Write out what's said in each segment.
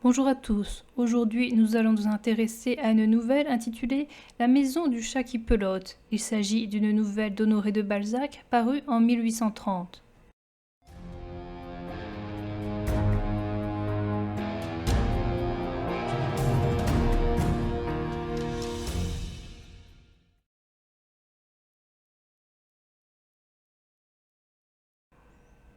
Bonjour à tous, aujourd'hui nous allons nous intéresser à une nouvelle intitulée La maison du chat qui pelote. Il s'agit d'une nouvelle d'Honoré de Balzac parue en 1830.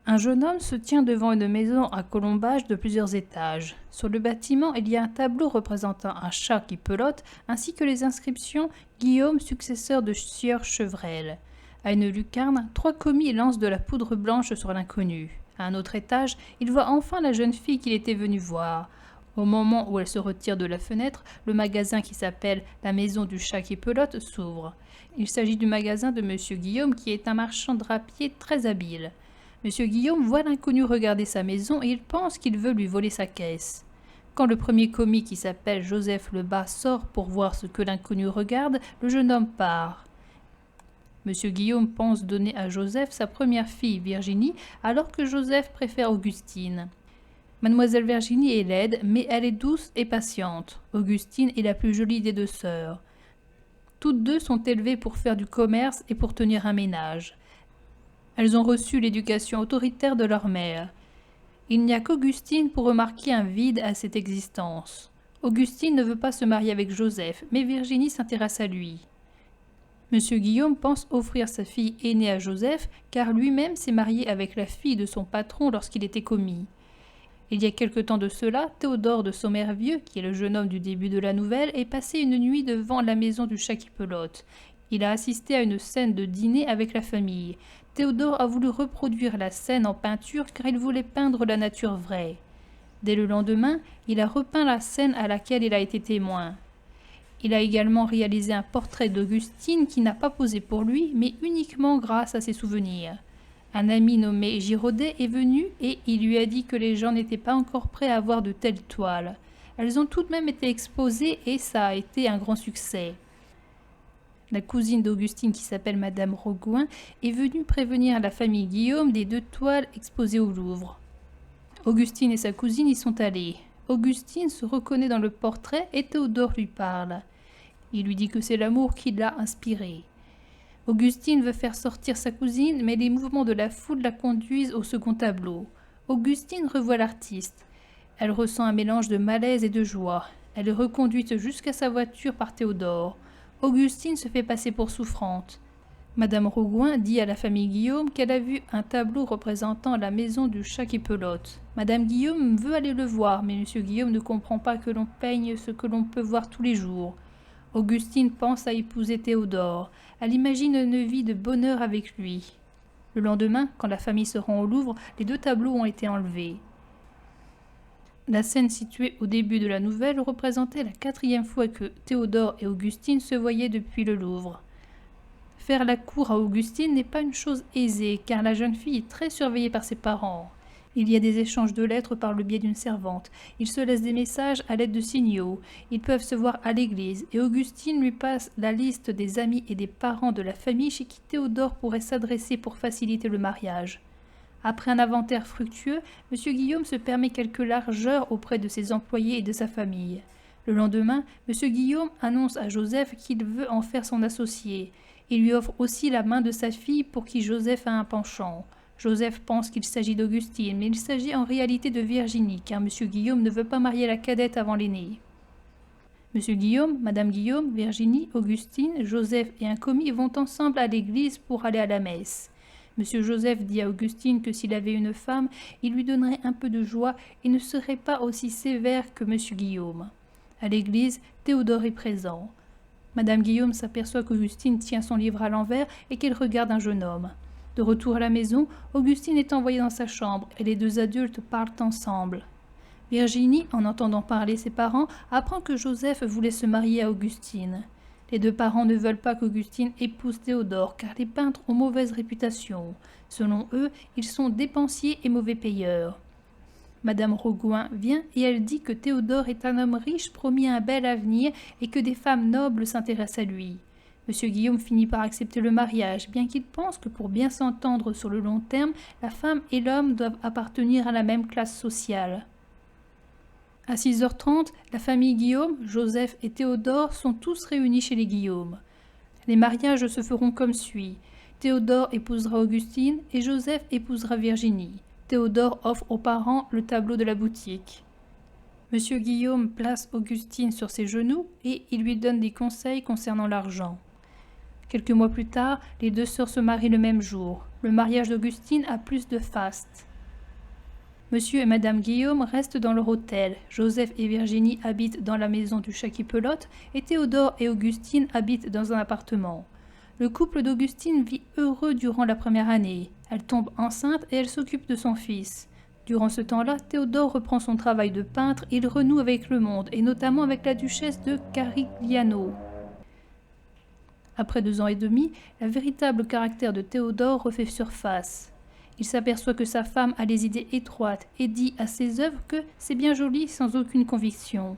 Un jeune homme se tient devant une maison à colombage de plusieurs étages. Sur le bâtiment, il y a un tableau représentant un chat qui pelote, ainsi que les inscriptions Guillaume, successeur de sieur Chevrel. À une lucarne, 3 commis lancent de la poudre blanche sur l'inconnu. À un autre étage, il voit enfin la jeune fille qu'il était venu voir. Au moment où elle se retire de la fenêtre, le magasin qui s'appelle La maison du chat qui pelote s'ouvre. Il s'agit du magasin de Monsieur Guillaume qui est un marchand drapier très habile. Monsieur Guillaume voit l'inconnu regarder sa maison et il pense qu'il veut lui voler sa caisse. Quand le premier commis qui s'appelle Joseph Lebas sort pour voir ce que l'inconnu regarde, le jeune homme part. Monsieur Guillaume pense donner à Joseph sa première fille, Virginie, alors que Joseph préfère Augustine. Mademoiselle Virginie est laide, mais elle est douce et patiente. Augustine est la plus jolie des 2 sœurs. Toutes deux sont élevées pour faire du commerce et pour tenir un ménage. Elles ont reçu l'éducation autoritaire de leur mère. Il n'y a qu'Augustine pour remarquer un vide à cette existence. Augustine ne veut pas se marier avec Joseph, mais Virginie s'intéresse à lui. Monsieur Guillaume pense offrir sa fille aînée à Joseph, car lui-même s'est marié avec la fille de son patron lorsqu'il était commis. Il y a quelque temps de cela, Théodore de Sommervieux, qui est le jeune homme du début de la nouvelle, est passé une nuit devant la maison du chat qui pelote. Il a assisté à une scène de dîner avec la famille. Théodore a voulu reproduire la scène en peinture car il voulait peindre la nature vraie. Dès le lendemain, il a repeint la scène à laquelle il a été témoin. Il a également réalisé un portrait d'Augustine qui n'a pas posé pour lui, mais uniquement grâce à ses souvenirs. Un ami nommé Giraudet est venu et il lui a dit que les gens n'étaient pas encore prêts à voir de telles toiles. Elles ont tout de même été exposées et ça a été un grand succès. La cousine d'Augustine, qui s'appelle Madame Rogouin, est venue prévenir la famille Guillaume des 2 toiles exposées au Louvre. Augustine et sa cousine y sont allées. Augustine se reconnaît dans le portrait et Théodore lui parle. Il lui dit que c'est l'amour qui l'a inspiré. Augustine veut faire sortir sa cousine, mais les mouvements de la foule la conduisent au second tableau. Augustine revoit l'artiste. Elle ressent un mélange de malaise et de joie. Elle est reconduite jusqu'à sa voiture par Théodore. Augustine se fait passer pour souffrante. Madame Rogouin dit à la famille Guillaume qu'elle a vu un tableau représentant la maison du chat qui pelote. Madame Guillaume veut aller le voir, mais Monsieur Guillaume ne comprend pas que l'on peigne ce que l'on peut voir tous les jours. Augustine pense à épouser Théodore. Elle imagine une vie de bonheur avec lui. Le lendemain, quand la famille se rend au Louvre, les 2 tableaux ont été enlevés. La scène située au début de la nouvelle représentait la 4e fois que Théodore et Augustine se voyaient depuis le Louvre. Faire la cour à Augustine n'est pas une chose aisée, car la jeune fille est très surveillée par ses parents. Il y a des échanges de lettres par le biais d'une servante. Ils se laissent des messages à l'aide de signaux. Ils peuvent se voir à l'église, et Augustine lui passe la liste des amis et des parents de la famille chez qui Théodore pourrait s'adresser pour faciliter le mariage. Après un inventaire fructueux, M. Guillaume se permet quelques largeurs auprès de ses employés et de sa famille. Le lendemain, M. Guillaume annonce à Joseph qu'il veut en faire son associé. Il lui offre aussi la main de sa fille pour qui Joseph a un penchant. Joseph pense qu'il s'agit d'Augustine, mais il s'agit en réalité de Virginie, car M. Guillaume ne veut pas marier la cadette avant l'aînée. M. Guillaume, Madame Guillaume, Virginie, Augustine, Joseph et un commis vont ensemble à l'église pour aller à la messe. Monsieur Joseph dit à Augustine que s'il avait une femme, il lui donnerait un peu de joie et ne serait pas aussi sévère que Monsieur Guillaume. À l'église, Théodore est présent. Madame Guillaume s'aperçoit qu'Augustine tient son livre à l'envers et qu'elle regarde un jeune homme. De retour à la maison, Augustine est envoyée dans sa chambre et les 2 adultes parlent ensemble. Virginie, en entendant parler ses parents, apprend que Joseph voulait se marier à Augustine. Les 2 parents ne veulent pas qu'Augustine épouse Théodore, car les peintres ont mauvaise réputation. Selon eux, ils sont dépensiers et mauvais payeurs. Madame Rogouin vient et elle dit que Théodore est un homme riche promis un bel avenir et que des femmes nobles s'intéressent à lui. Monsieur Guillaume finit par accepter le mariage, bien qu'il pense que pour bien s'entendre sur le long terme, la femme et l'homme doivent appartenir à la même classe sociale. À 6h30, la famille Guillaume, Joseph et Théodore sont tous réunis chez les Guillaume. Les mariages se feront comme suit. Théodore épousera Augustine et Joseph épousera Virginie. Théodore offre aux parents le tableau de la boutique. Monsieur Guillaume place Augustine sur ses genoux et il lui donne des conseils concernant l'argent. Quelques mois plus tard, les deux sœurs se marient le même jour. Le mariage d'Augustine a plus de faste. Monsieur et Madame Guillaume restent dans leur hôtel. Joseph et Virginie habitent dans la maison du chat qui pelote et Théodore et Augustine habitent dans un appartement. Le couple d'Augustine vit heureux durant la première année. Elle tombe enceinte et elle s'occupe de son fils. Durant ce temps-là, Théodore reprend son travail de peintre et il renoue avec le monde, et notamment avec la duchesse de Carigliano. Après 2 ans et demi, le véritable caractère de Théodore refait surface. Il s'aperçoit que sa femme a les idées étroites et dit à ses œuvres que c'est bien joli sans aucune conviction.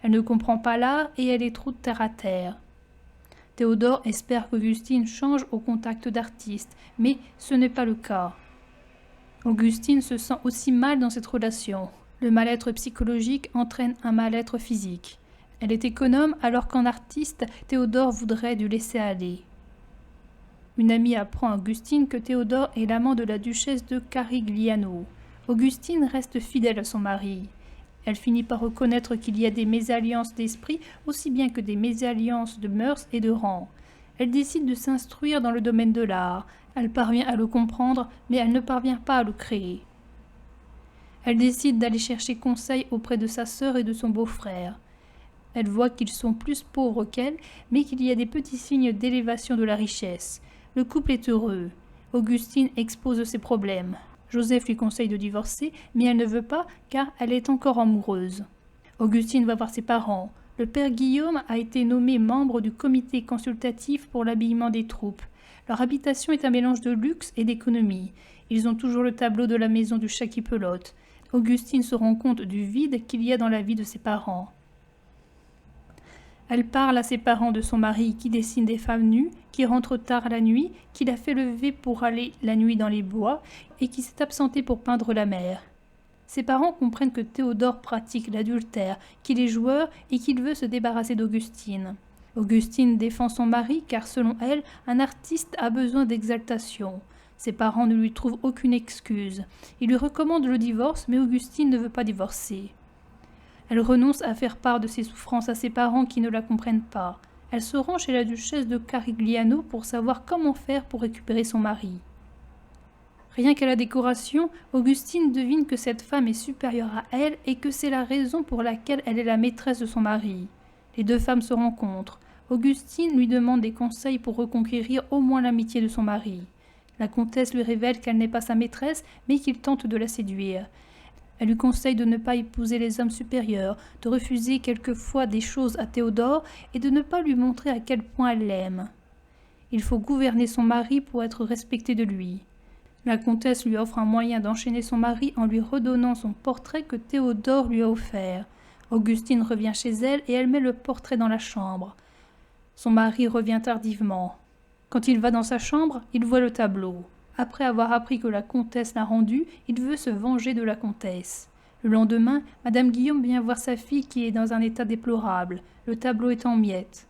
Elle ne comprend pas l'art et elle est trop terre à terre. Théodore espère qu'Augustine change au contact d'artistes, mais ce n'est pas le cas. Augustine se sent aussi mal dans cette relation. Le mal-être psychologique entraîne un mal-être physique. Elle est économe alors qu'en artiste, Théodore voudrait du laisser-aller. Une amie apprend à Augustine que Théodore est l'amant de la duchesse de Carigliano. Augustine reste fidèle à son mari. Elle finit par reconnaître qu'il y a des mésalliances d'esprit aussi bien que des mésalliances de mœurs et de rang. Elle décide de s'instruire dans le domaine de l'art. Elle parvient à le comprendre, mais elle ne parvient pas à le créer. Elle décide d'aller chercher conseil auprès de sa sœur et de son beau-frère. Elle voit qu'ils sont plus pauvres qu'elle, mais qu'il y a des petits signes d'élévation de la richesse. Le couple est heureux. Augustine expose ses problèmes. Joseph lui conseille de divorcer, mais elle ne veut pas car elle est encore amoureuse. Augustine va voir ses parents. Le père Guillaume a été nommé membre du comité consultatif pour l'habillement des troupes. Leur habitation est un mélange de luxe et d'économie. Ils ont toujours le tableau de la maison du chat qui pelote. Augustine se rend compte du vide qu'il y a dans la vie de ses parents. Elle parle à ses parents de son mari qui dessine des femmes nues, qui rentre tard la nuit, qui l'a fait lever pour aller la nuit dans les bois et qui s'est absenté pour peindre la mer. Ses parents comprennent que Théodore pratique l'adultère, qu'il est joueur et qu'il veut se débarrasser d'Augustine. Augustine défend son mari car, selon elle, un artiste a besoin d'exaltation. Ses parents ne lui trouvent aucune excuse. Ils lui recommandent le divorce, mais Augustine ne veut pas divorcer. Elle renonce à faire part de ses souffrances à ses parents qui ne la comprennent pas. Elle se rend chez la duchesse de Carigliano pour savoir comment faire pour récupérer son mari. Rien qu'à la décoration, Augustine devine que cette femme est supérieure à elle et que c'est la raison pour laquelle elle est la maîtresse de son mari. Les deux femmes se rencontrent. Augustine lui demande des conseils pour reconquérir au moins l'amitié de son mari. La comtesse lui révèle qu'elle n'est pas sa maîtresse, mais qu'il tente de la séduire. Elle lui conseille de ne pas épouser les hommes supérieurs, de refuser quelquefois des choses à Théodore et de ne pas lui montrer à quel point elle l'aime. Il faut gouverner son mari pour être respecté de lui. La comtesse lui offre un moyen d'enchaîner son mari en lui redonnant son portrait que Théodore lui a offert. Augustine revient chez elle et elle met le portrait dans la chambre. Son mari revient tardivement. Quand il va dans sa chambre, il voit le tableau. Après avoir appris que la comtesse l'a rendu, il veut se venger de la comtesse. Le lendemain, Madame Guillaume vient voir sa fille qui est dans un état déplorable. Le tableau est en miettes.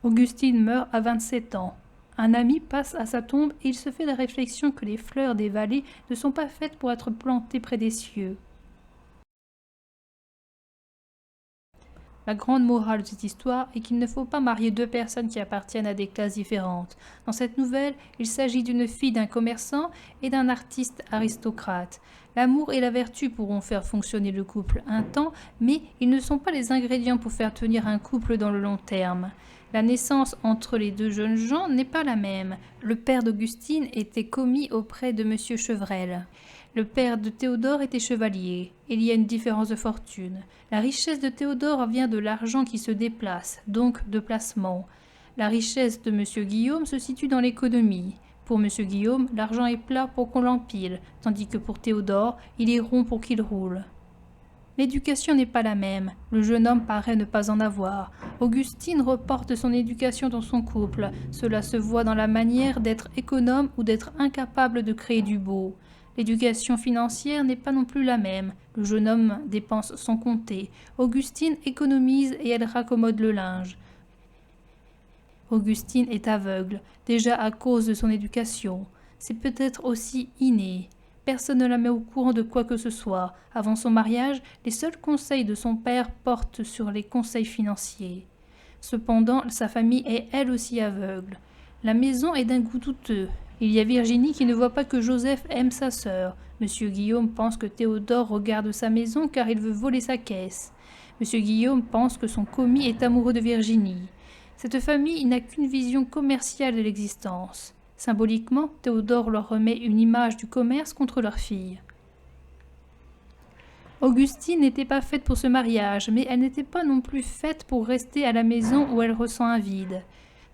Augustine meurt à 27 ans. Un ami passe à sa tombe et il se fait la réflexion que les fleurs des vallées ne sont pas faites pour être plantées près des cieux. La grande morale de cette histoire est qu'il ne faut pas marier deux personnes qui appartiennent à des classes différentes. Dans cette nouvelle, il s'agit d'une fille d'un commerçant et d'un artiste aristocrate. L'amour et la vertu pourront faire fonctionner le couple un temps, mais ils ne sont pas les ingrédients pour faire tenir un couple dans le long terme. La naissance entre les deux jeunes gens n'est pas la même. Le père d'Augustine était commis auprès de M. Chevrel. Le père de Théodore était chevalier. Il y a une différence de fortune. La richesse de Théodore vient de l'argent qui se déplace, donc de placement. La richesse de M. Guillaume se situe dans l'économie. Pour M. Guillaume, l'argent est plat pour qu'on l'empile, tandis que pour Théodore, il est rond pour qu'il roule. L'éducation n'est pas la même. Le jeune homme paraît ne pas en avoir. Augustine reporte son éducation dans son couple. Cela se voit dans la manière d'être économe ou d'être incapable de créer du beau. L'éducation financière n'est pas non plus la même. Le jeune homme dépense sans compter. Augustine économise et elle raccommode le linge. Augustine est aveugle, déjà à cause de son éducation. C'est peut-être aussi inné. Personne ne la met au courant de quoi que ce soit. Avant son mariage, les seuls conseils de son père portent sur les conseils financiers. Cependant, sa famille est elle aussi aveugle. La maison est d'un goût douteux. Il y a Virginie qui ne voit pas que Joseph aime sa sœur. Monsieur Guillaume pense que Théodore regarde sa maison car il veut voler sa caisse. Monsieur Guillaume pense que son commis est amoureux de Virginie. Cette famille n'a qu'une vision commerciale de l'existence. Symboliquement, Théodore leur remet une image du commerce contre leur fille. Augustine n'était pas faite pour ce mariage, mais elle n'était pas non plus faite pour rester à la maison où elle ressent un vide.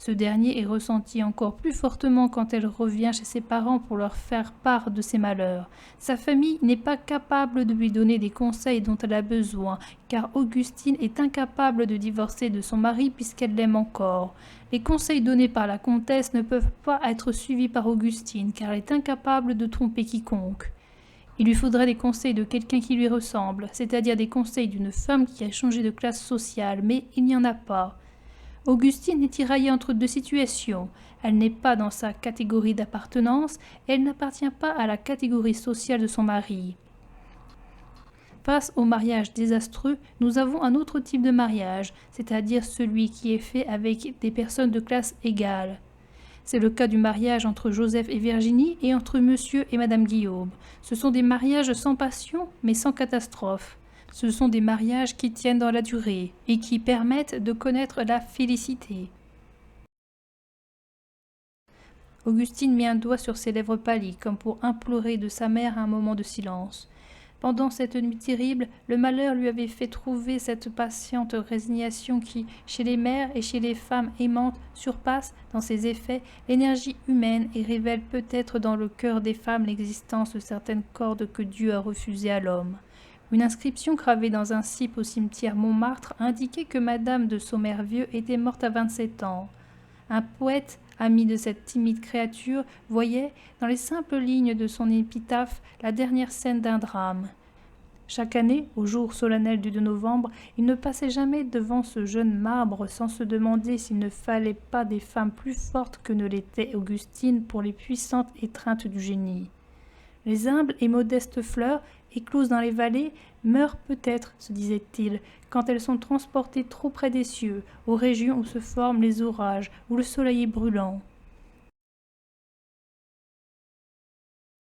Ce dernier est ressenti encore plus fortement quand elle revient chez ses parents pour leur faire part de ses malheurs. Sa famille n'est pas capable de lui donner des conseils dont elle a besoin, car Augustine est incapable de divorcer de son mari puisqu'elle l'aime encore. Les conseils donnés par la comtesse ne peuvent pas être suivis par Augustine, car elle est incapable de tromper quiconque. Il lui faudrait des conseils de quelqu'un qui lui ressemble, c'est-à-dire des conseils d'une femme qui a changé de classe sociale, mais il n'y en a pas. Augustine est tiraillée entre deux situations. Elle n'est pas dans sa catégorie d'appartenance et elle n'appartient pas à la catégorie sociale de son mari. Face au mariage désastreux, nous avons un autre type de mariage, c'est-à-dire celui qui est fait avec des personnes de classe égale. C'est le cas du mariage entre Joseph et Virginie et entre Monsieur et Madame Guillaume. Ce sont des mariages sans passion, mais sans catastrophe. Ce sont des mariages qui tiennent dans la durée et qui permettent de connaître la félicité. Augustine mit un doigt sur ses lèvres pâlies, comme pour implorer de sa mère un moment de silence. Pendant cette nuit terrible, le malheur lui avait fait trouver cette patiente résignation qui, chez les mères et chez les femmes aimantes, surpasse, dans ses effets, l'énergie humaine et révèle peut-être dans le cœur des femmes l'existence de certaines cordes que Dieu a refusées à l'homme. Une inscription gravée dans un cippe au cimetière Montmartre indiquait que Madame de Sommervieux était morte à 27 ans. Un poète, ami de cette timide créature, voyait, dans les simples lignes de son épitaphe, la dernière scène d'un drame. Chaque année, au jour solennel du 2 novembre, il ne passait jamais devant ce jeune marbre sans se demander s'il ne fallait pas des femmes plus fortes que ne l'était Augustine pour les puissantes étreintes du génie. Les humbles et modestes fleurs, écloses dans les vallées, meurent peut-être, se disait-il, quand elles sont transportées trop près des cieux, aux régions où se forment les orages, où le soleil est brûlant.